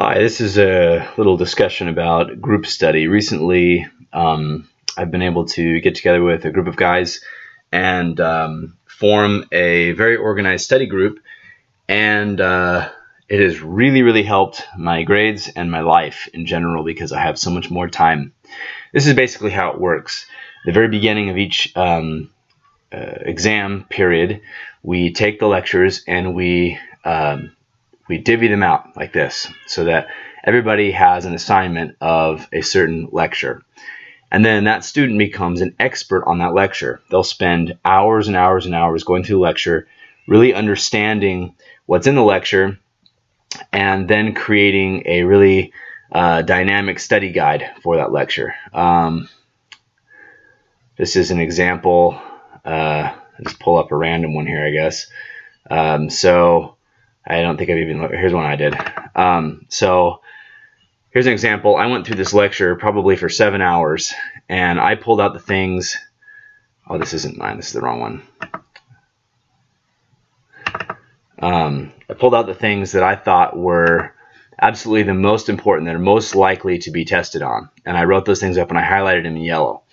Hi, this is a little discussion about group study. Recently, I've been able to get together with a group of guys and form a very organized study group, and it has really helped my grades and my life in general because I have so much more time. This is basically how it works. The very beginning of each exam period, we take the lectures and we divvy them out like this so that everybody has an assignment of a certain lecture. And then that student becomes an expert on that lecture. They'll spend hours and hours and hours going through the lecture, really understanding what's in the lecture, and then creating a really dynamic study guide for that lecture. This is an example. I'll just pull up a random one here, I guess. So I don't think I've even looked. Here's one I did. So here's an example. I went through this lecture probably for 7 hours, and I pulled out the things. Oh, this isn't mine. This is the wrong one. I pulled out the things that I thought were absolutely the most important, that are most likely to be tested on. And I wrote those things up and I highlighted them in yellow.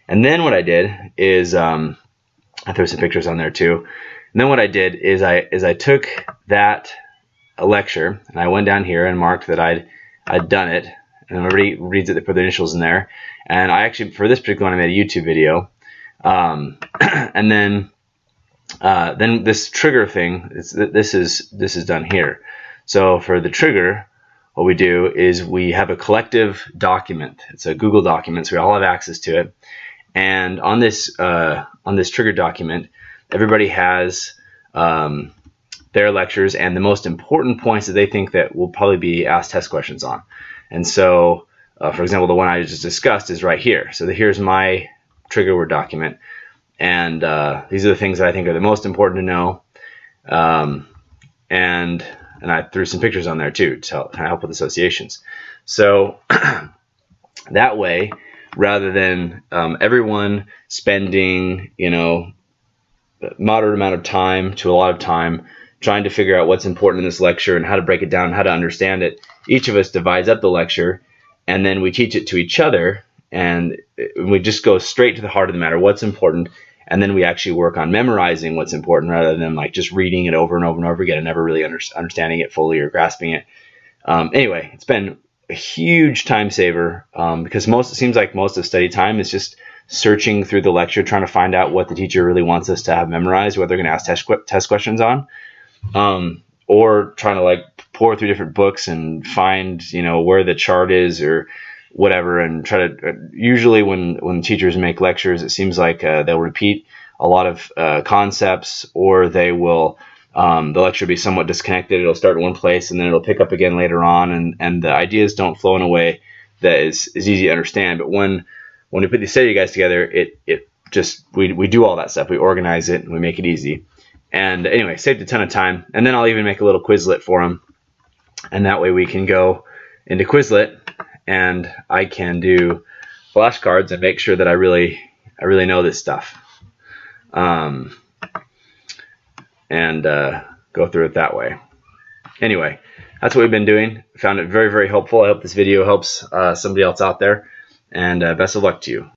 And then what I did is, I threw some pictures on there too. And then what I did is I took that lecture and I went down here and marked that I'd done it. And everybody reads it, they put their initials in there. And I actually, for this particular one, I made a YouTube video. And then this trigger thing, this is done here. So for the trigger, what we do is we have a collective document. It's a Google document, so we all have access to it. And on this trigger document, everybody has their lectures and the most important points that they think that will probably be asked test questions on. And so, for example, the one I just discussed is right here. So here's my trigger word document. And these are the things that I think are the most important to know. And I threw some pictures on there too to help with associations. So that way, rather than everyone spending, moderate amount of time to a lot of time trying to figure out what's important in this lecture and how to break it down, how to understand it, each of us divides up the lecture and then we teach it to each other, and we just go straight to the heart of the matter, what's important, and then we actually work on memorizing what's important rather than like just reading it over and over and over again and never really understanding it fully or grasping it. Anyway, it's been a huge time saver because it seems like most of study time is just searching through the lecture, trying to find out what the teacher really wants us to have memorized, what they're going to ask test questions on, or trying to like pour through different books and find where the chart is or whatever, and try to usually when teachers make lectures, it seems like they'll repeat a lot of concepts, or they will the lecture will be somewhat disconnected. It'll start in one place and then it'll pick up again later on, and the ideas don't flow in a way that is easy to understand. But when we put these study guides together, we do all that stuff. We organize it and we make it easy. And anyway, saved a ton of time. And then I'll even make a little Quizlet for them, and that way we can go into Quizlet and I can do flashcards and make sure that I really know this stuff, and go through it that way. Anyway, that's what we've been doing. Found it very helpful. I hope this video helps somebody else out there, and best of luck to you.